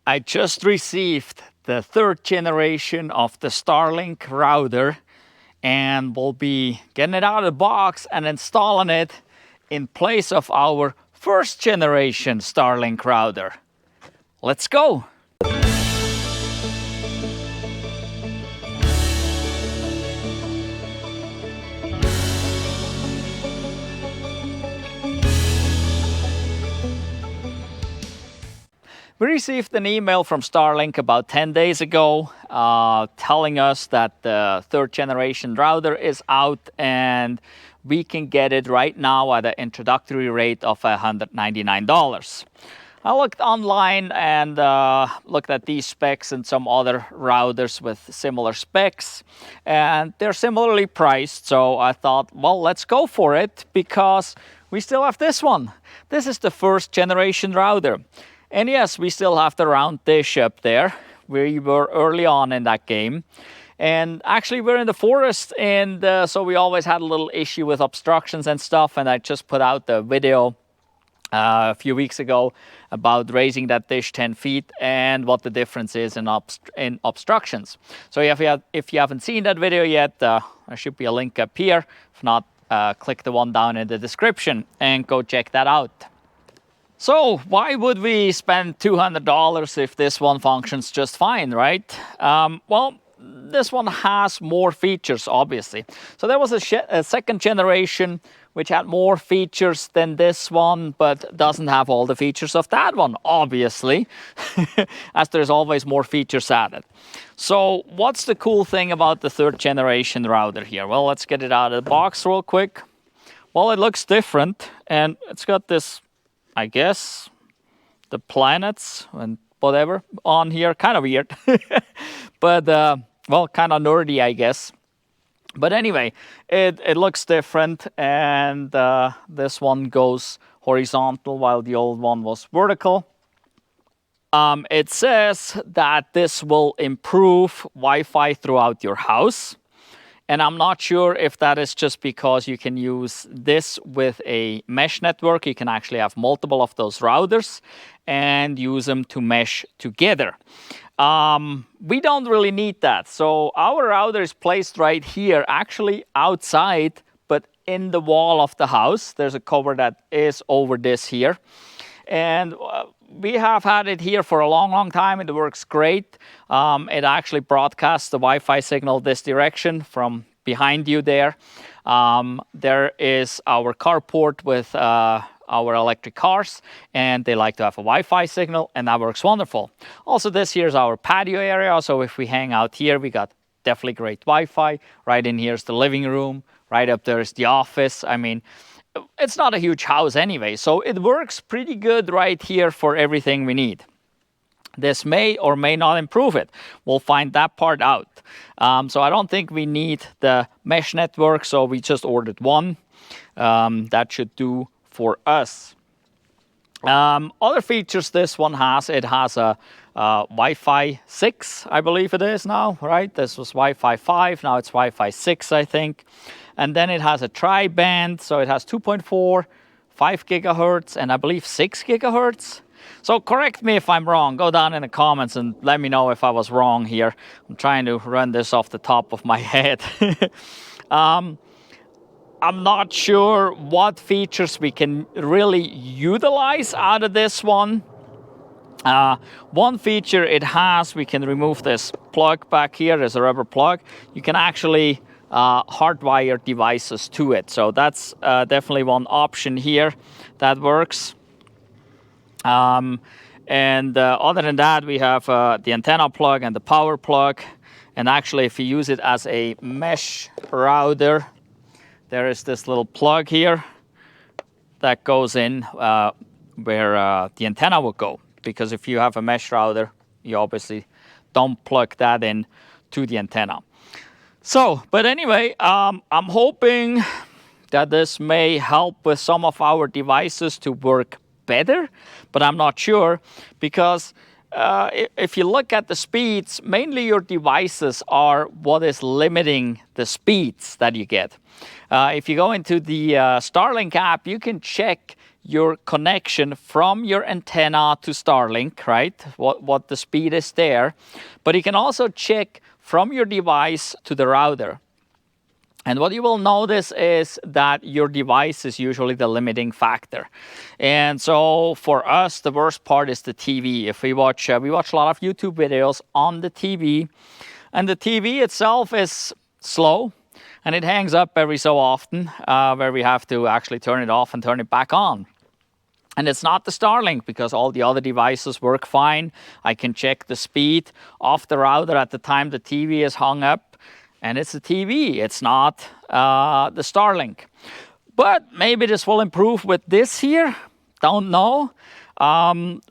I just received the 3rd generation of the Starlink router, and we'll be getting it out of the box and installing it in place of our 1st generation Starlink router. Let's go! We received an email from Starlink about 10 days ago telling us that the 3rd generation router is out and we can get it right now at an introductory rate of $199. I looked online and looked at these specs and some other routers with similar specs, and they're similarly priced, so I thought, well, let's go for it because we still have this one. This is the 1st generation router. And yes, we still have the round dish up there. We were early on in that game. And actually we're in the forest, and so we always had a little issue with obstructions and stuff. And I just put out the video a few weeks ago about raising that dish 10 feet and what the difference is in obstructions. So if you haven't seen that video yet, there should be a link up here. If not, click the one down in the description and go check that out. So why would we spend $200 if this one functions just fine, right? Well, this one has more features, obviously. So there was a 2nd generation which had more features than this one, but doesn't have all the features of that one, obviously, as there's always more features added. So what's the cool thing about the 3rd generation router here? Well, let's get it out of the box real quick. Well, it looks different, and it's got this, I guess, the planets and whatever on here. Kind of weird, but well, kind of nerdy, I guess. But anyway, it looks different, and this one goes horizontal while the old one was vertical. It says that this will improve Wi-Fi throughout your house. And I'm not sure if that is just because you can use this with a mesh network. You can actually have multiple of those routers and use them to mesh together. We don't really need that. So our router is placed right here, actually outside, but in the wall of the house. There's a cover that is over this here. And we have had it here for a long time. It works great. It actually broadcasts the Wi-Fi signal this direction from behind you there. There is our carport with our electric cars, and they like to have a Wi-Fi signal, and that works wonderful. Also, this here is our patio area. So if we hang out here, we got definitely great Wi-Fi. Right in here is the living room. Right up there is the office. I mean, it's not a huge house anyway, so it works pretty good right here for everything we need. This may or may not improve it. We'll find that part out. So I don't think we need the mesh network, so we just ordered one. That should do for us. Other features this one has, it has a Wi-Fi 6, I believe it is now, right? This was Wi-Fi 5, now it's Wi-Fi 6, I think. And then it has a tri-band, so it has 2.4, 5 gigahertz, and I believe 6 gigahertz. So correct me if I'm wrong. Go down in the comments and let me know if I was wrong here. I'm trying to run this off the top of my head. I'm not sure what features we can really utilize out of this one. One feature it has, we can remove this plug back here. There's a rubber plug. You can actually hardwire devices to it. So that's definitely one option here that works. And other than that, we have the antenna plug and the power plug. And actually, if you use it as a mesh router, there is this little plug here that goes in where the antenna will go. Because if you have a mesh router, you obviously don't plug that in to the antenna. So, but anyway, I'm hoping that this may help with some of our devices to work better, but I'm not sure because if you look at the speeds, mainly your devices are what is limiting the speeds that you get. If you go into the Starlink app, you can check your connection from your antenna to Starlink, right? What the speed is there. But you can also check from your device to the router. And what you will notice is that your device is usually the limiting factor. And so for us, the worst part is the TV. If we watch a lot of YouTube videos on the TV, and the TV itself is slow, and it hangs up every so often, where we have to actually turn it off and turn it back on. And it's not the Starlink, because all the other devices work fine. I can check the speed of the router at the time the TV is hung up, and it's the TV, it's not the Starlink. But maybe this will improve with this here, don't know.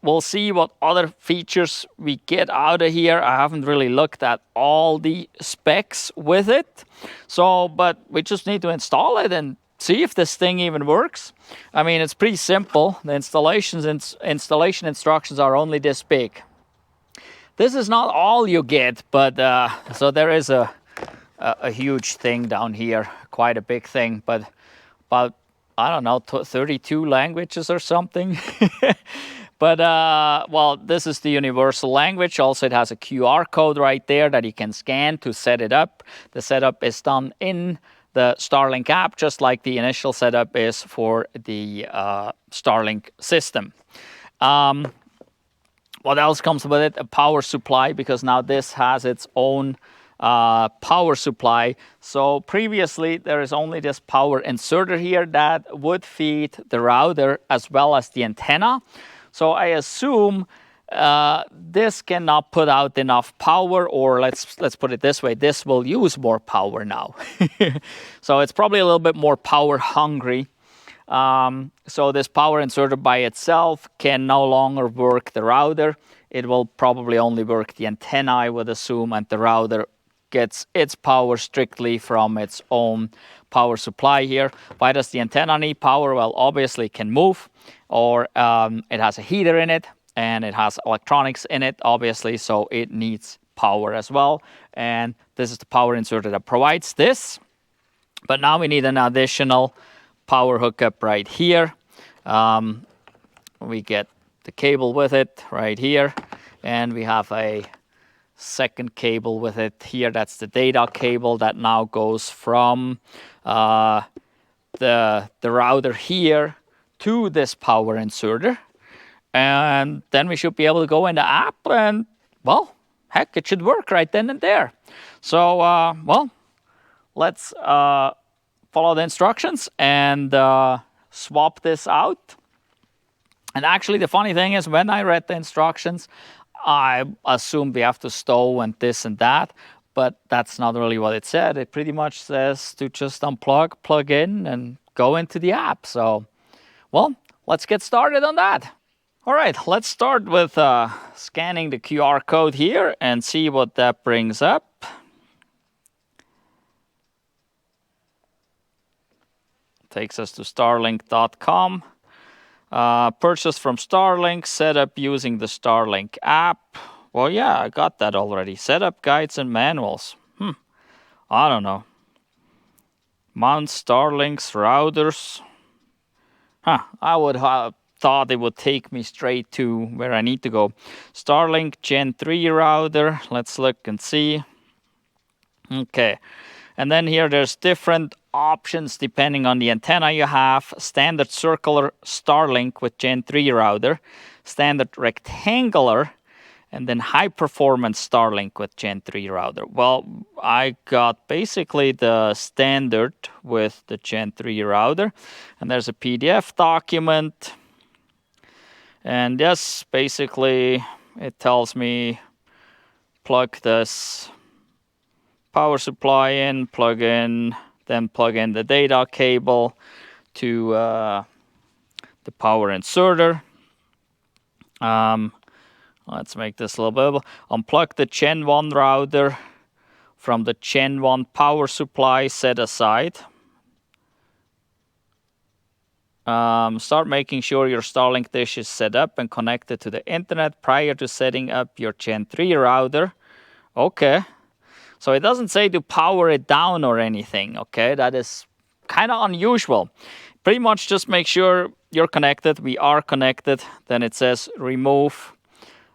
We'll see what other features we get out of here. I haven't really looked at all the specs with it. So, but we just need to install it and see if this thing even works. I mean, it's pretty simple. The installation instructions are only this big. This is not all you get, but so there is a huge thing down here, quite a big thing, but about, I don't know, 32 languages or something. But, well, this is the universal language. Also, it has a QR code right there that you can scan to set it up. The setup is done in the Starlink app, just like the initial setup is for the Starlink system. What else comes with it? A power supply, because now this has its own power supply. So previously there is only this power inserter here that would feed the router as well as the antenna. So I assume this cannot put out enough power, or let's put it this way, this will use more power now. So it's probably a little bit more power hungry. So this power inserter by itself can no longer work the router. It will probably only work the antenna, I would assume, and the router gets its power strictly from its own power supply here. Why does the antenna need power? Well, obviously it can move, or it has a heater in it, and it has electronics in it, obviously, so it needs power as well. And this is the power inserter that provides this. But now we need an additional power hookup right here. We get the cable with it right here, and we have a second cable with it here. That's the data cable that now goes from the router here to this power inserter. And then we should be able to go in the app, and, well, heck, it should work right then and there. So, well, let's follow the instructions and swap this out. And actually, the funny thing is, when I read the instructions, I assumed we have to stow and this and that, but that's not really what it said. It pretty much says to just unplug, plug in, and go into the app. So, well, let's get started on that. All right, let's start with scanning the QR code here and see what that brings up. Takes us to starlink.com. Purchase from Starlink, set up using the Starlink app. Well, yeah, I got that already. Setup guides and manuals. I don't know. Mount Starlink's routers. I would have thought it would take me straight to where I need to go. Starlink Gen 3 router. Let's look and see. Okay. And then here there's different options depending on the antenna you have. Standard circular Starlink with Gen 3 router, standard rectangular, and then high performance Starlink with Gen 3 router. Well, I got basically the standard with the Gen 3 router, and there's a PDF document. And yes, basically it tells me plug this power supply in, then plug in the data cable to the power inserter. Let's make this a little bit. Unplug the Gen 1 router from the Gen 1 power supply set aside. Start making sure your Starlink dish is set up and connected to the internet prior to setting up your Gen 3 router. Okay. So it doesn't say to power it down or anything, okay? That is kind of unusual. Pretty much just make sure you're connected. We are connected. Then it says remove,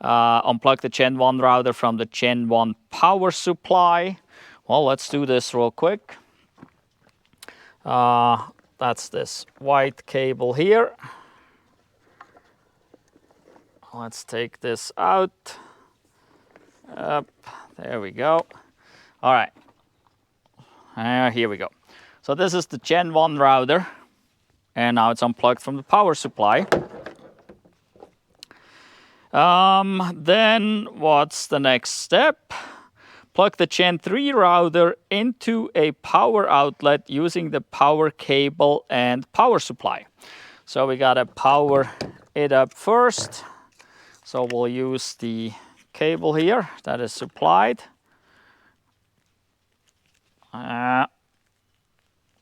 unplug the Gen 1 router from the Gen 1 power supply. Well, let's do this real quick. That's this white cable here. Let's take this out. Up, there we go. All right. Here we go. So this is the Gen 1 router. And now it's unplugged from the power supply. Then what's the next step? Plug the Gen 3 router into a power outlet using the power cable and power supply. So we gotta power it up first. So we'll use the cable here that is supplied.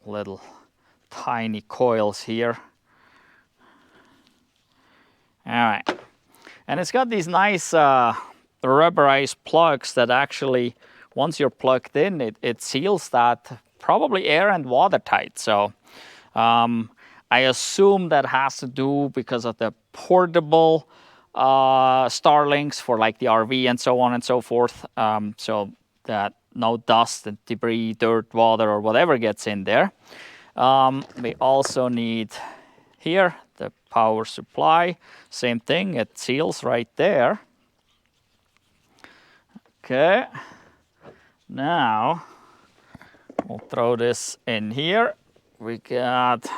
Little tiny coils here. All right. And it's got these nice rubberized plugs that actually, once you're plugged in, it seals that probably air and watertight. So I assume that has to do because of the portable Starlinks for like the RV and so on and so forth. So that no dust and debris, dirt, water, or whatever gets in there. We also need here the power supply. Same thing, it seals right there. Okay. Now we'll throw this in here. We got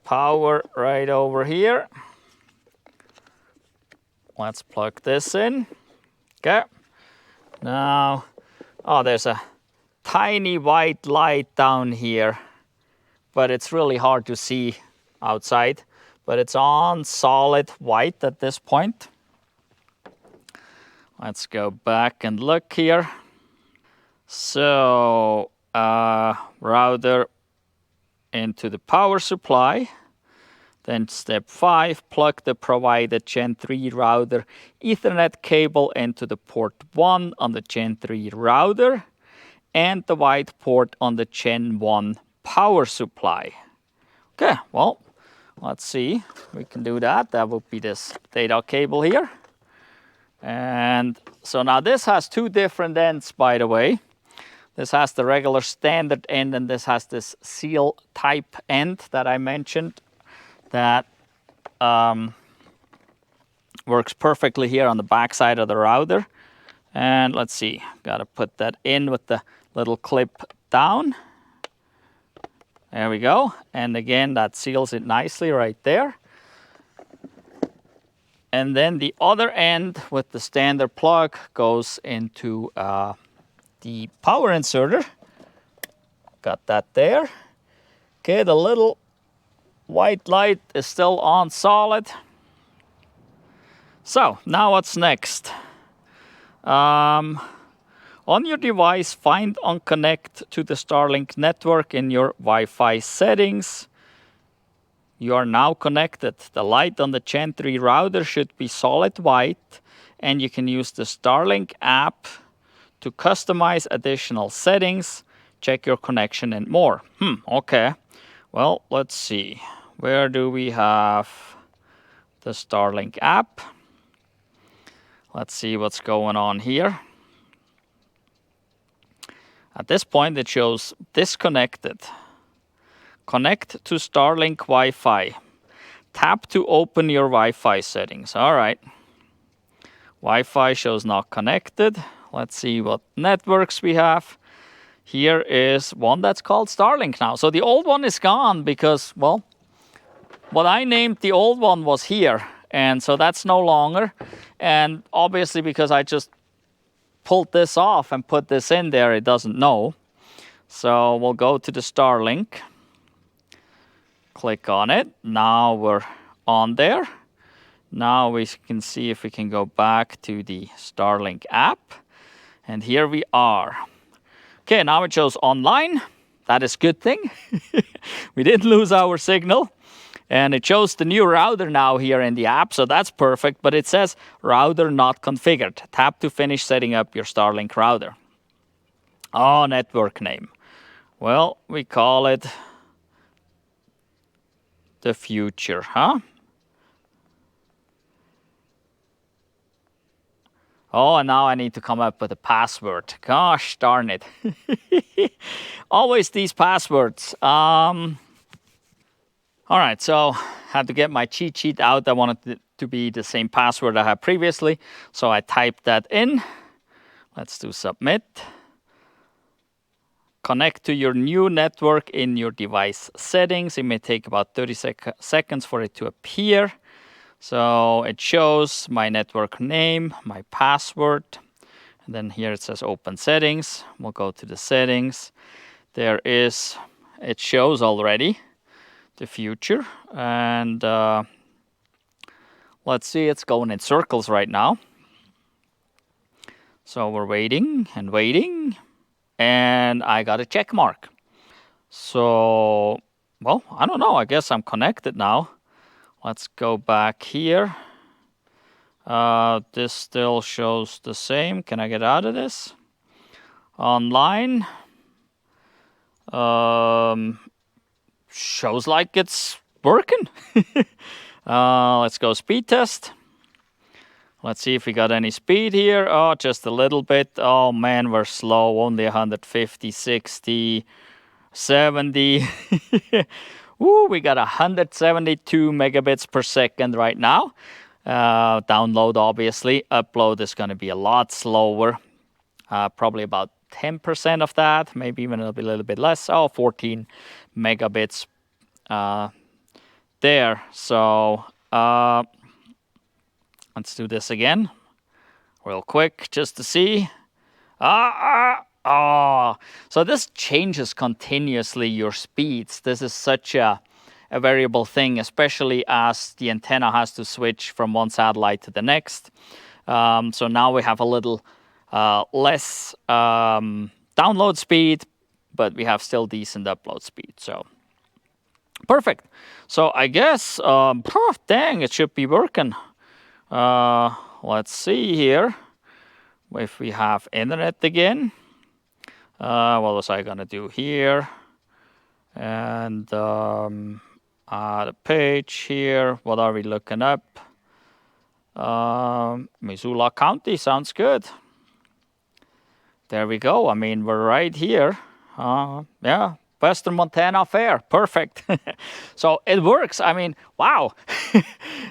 power right over here. Let's plug this in. Okay. Now, oh, there's a tiny white light down here, but it's really hard to see outside. But it's on solid white at this point. Let's go back and look here. So, router into the power supply. Then step 5, plug the provided Gen 3 router Ethernet cable into the port 1 on the Gen 3 router and the white port on the Gen 1 power supply. Okay, well, let's see. We can do that. That would be this data cable here. And so now this has two different ends, by the way. This has the regular standard end, and this has this seal type end that I mentioned that works perfectly here on the back side of the router. And let's see, got to put that in with the little clip down. There we go. And again, that seals it nicely right there. And then the other end with the standard plug goes into the power inserter. Got that there. Okay, the little white light is still on solid. So now what's next? On your device, find and connect to the Starlink network in your Wi-Fi settings. You are now connected. The light on the Gen 3 router should be solid white, and you can use the Starlink app to customize additional settings, check your connection, and more. Okay. Well, let's see. Where do we have the Starlink app? Let's see what's going on here. At this point, it shows disconnected. Connect to Starlink Wi-Fi. Tap to open your Wi-Fi settings. All right. Wi-Fi shows not connected. Let's see what networks we have. Here is one that's called Starlink now. So the old one is gone because, well, what I named the old one was here. And so that's no longer. And obviously because I just pulled this off and put this in there, it doesn't know. So we'll go to the Starlink. Click on it. Now we're on there. Now we can see if we can go back to the Starlink app. And here we are. Okay, now it shows online. That is a good thing. We didn't lose our signal. And it shows the new router now here in the app, so that's perfect. But it says router not configured. Tap to finish setting up your Starlink router. Oh, network name. Well, we call it the future, huh? Oh, and now I need to come up with a password. Gosh darn it. Always these passwords. All right, so had to get my cheat sheet out. I wanted it to be the same password I had previously. So I typed that in. Let's do submit. Connect to your new network in your device settings. It may take about 30 seconds for it to appear. So it shows my network name, my password, and then here it says open settings. We'll go to the settings. It shows already the future, and let's see, it's going in circles right now. So we're waiting and waiting, and I got a check mark. So, well, I don't know, I guess I'm connected now. Let's go back here. This still shows the same. Can I get out of this? Online. Shows like it's working. Let's go speed test. Let's see if we got any speed here. Oh, just a little bit. Oh man, we're slow. Only 150, 60, 70. Woo, we got 172 megabits per second right now. Download, obviously. Upload is going to be a lot slower. Probably about 10% of that, maybe even a little bit less. Oh, 14 megabits there. So let's do this again real quick just to see. So this changes continuously your speeds. This is such a variable thing, especially as the antenna has to switch from one satellite to the next. So now we have a little less download speed, but we have still decent upload speed. So perfect. So I guess, dang, it should be working. Let's see here if we have internet again. What was I gonna do here? And the page here. What are we looking up? Missoula County sounds good. There we go. I mean, we're right here. Yeah, Western Montana Fair. Perfect. So it works. I mean, wow.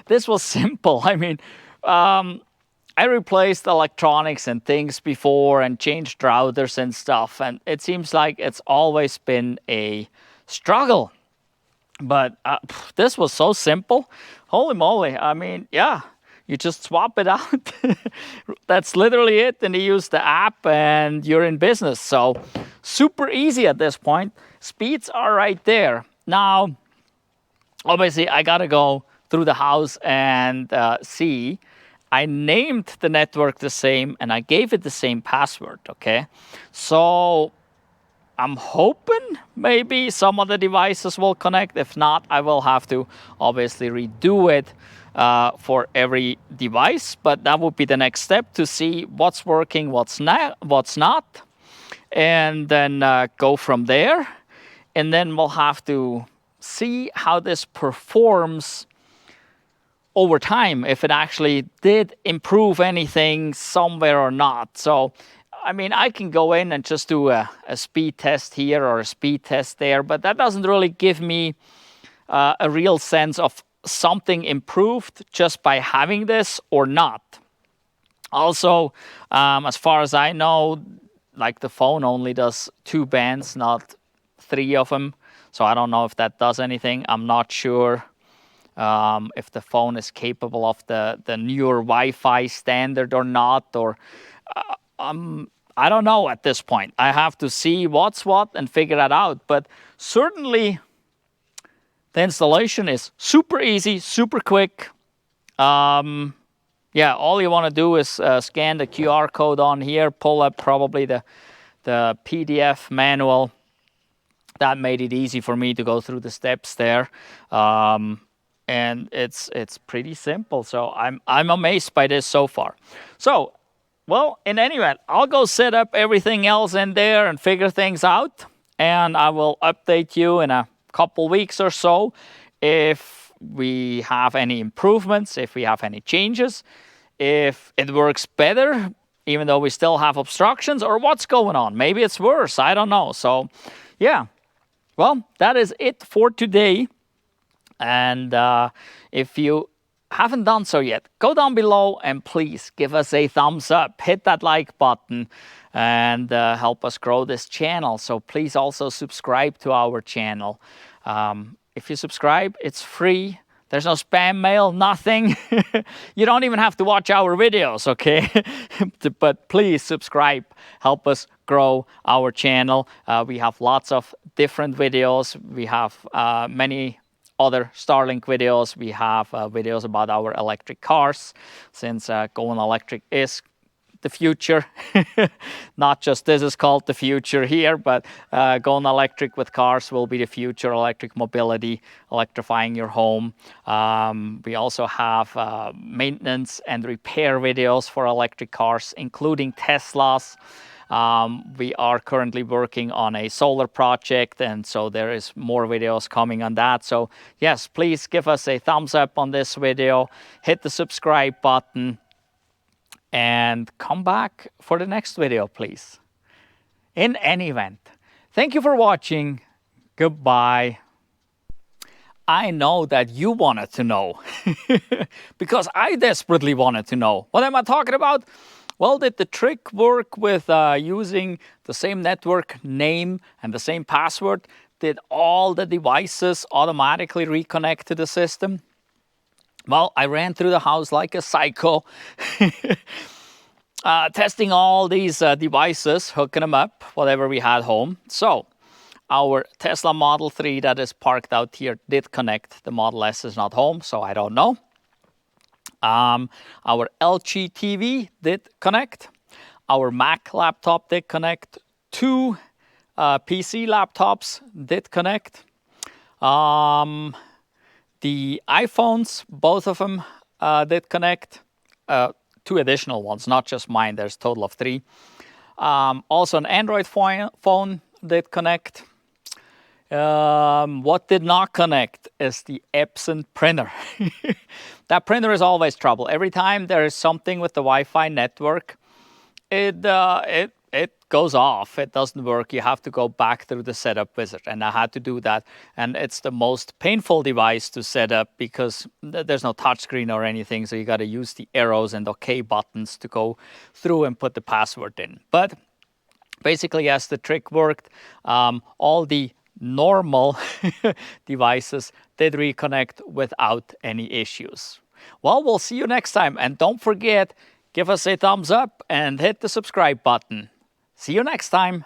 This was simple. I mean, I replaced electronics and things before and changed routers and stuff. And it seems like it's always been a struggle. But this was so simple. Holy moly. I mean, yeah. You just swap it out. That's literally it. And you use the app and you're in business. So super easy at this point. Speeds are right there. Now, obviously, I got to go through the house and see. I named the network the same and I gave it the same password, okay? So I'm hoping maybe some of the devices will connect. If not, I will have to obviously redo it for every device, but that would be the next step to see what's working, what's not, and then go from there. And then we'll have to see how this performs over time, if it actually did improve anything somewhere or not. So, I mean, I can go in and just do a speed test here or a speed test there, but that doesn't really give me a real sense of something improved just by having this or not. Also, as far as I know, like the phone only does 2 bands, not 3 of them. So I don't know if that does anything. I'm not sure if the phone is capable of the newer Wi-Fi standard or not, or I don't know at this point. I have to see what's what and figure that out. But certainly the installation is super easy, super quick. Yeah, all you want to do is scan the QR code on here, pull up probably the PDF manual. That made it easy for me to go through the steps there. And it's pretty simple. So I'm amazed by this so far. So, well, in any event, I'll go set up everything else in there and figure things out. And I will update you in a couple weeks or so. if we have any improvements, if we have any changes, if it works better, even though we still have obstructions, or what's going on. Maybe it's worse, I don't know. So yeah, well, that is it for today. And if you haven't done so yet, go down below and please give us a thumbs up, hit that like button, and help us grow this channel. So please also subscribe to our channel. If you subscribe, it's free. There's no spam mail, nothing. You don't even have to watch our videos, okay? But please subscribe, help us grow our channel. We have lots of different videos. We have many other Starlink videos. We have videos about our electric cars, since going electric is the future. Not just this is called the future here, but going electric with cars will be the future. Electric mobility, electrifying your home. We also have maintenance and repair videos for electric cars, including Teslas. We are currently working on a solar project, and so there is more videos coming on that. So yes, please give us a thumbs up on this video, hit the subscribe button, and come back for the next video, please. In any event, thank you for watching. Goodbye. I know that you wanted to know, because I desperately wanted to know. What am I talking about? Well, did the trick work with using the same network name and the same password? Did all the devices automatically reconnect to the system? Well, I ran through the house like a psycho, testing all these devices, hooking them up, whatever we had home. So our Tesla Model 3 that is parked out here did connect. The Model S is not home, so I don't know. Our LG TV did connect. Our Mac laptop did connect. 2 PC laptops did connect. The iPhones, both of them did connect. 2 additional ones, not just mine. There's a total of 3. Also an Android phone did connect. What did not connect is the Epson printer. That printer is always trouble. Every time there is something with the Wi-Fi network, it goes off. It doesn't work. You have to go back through the setup wizard, and I had to do that. And it's the most painful device to set up because there's no touchscreen or anything, so you got to use the arrows and OK buttons to go through and put the password in. But basically, yes, the trick worked. All the normal devices did reconnect without any issues. Well, we'll see you next time. And don't forget, give us a thumbs up and hit the subscribe button. See you next time.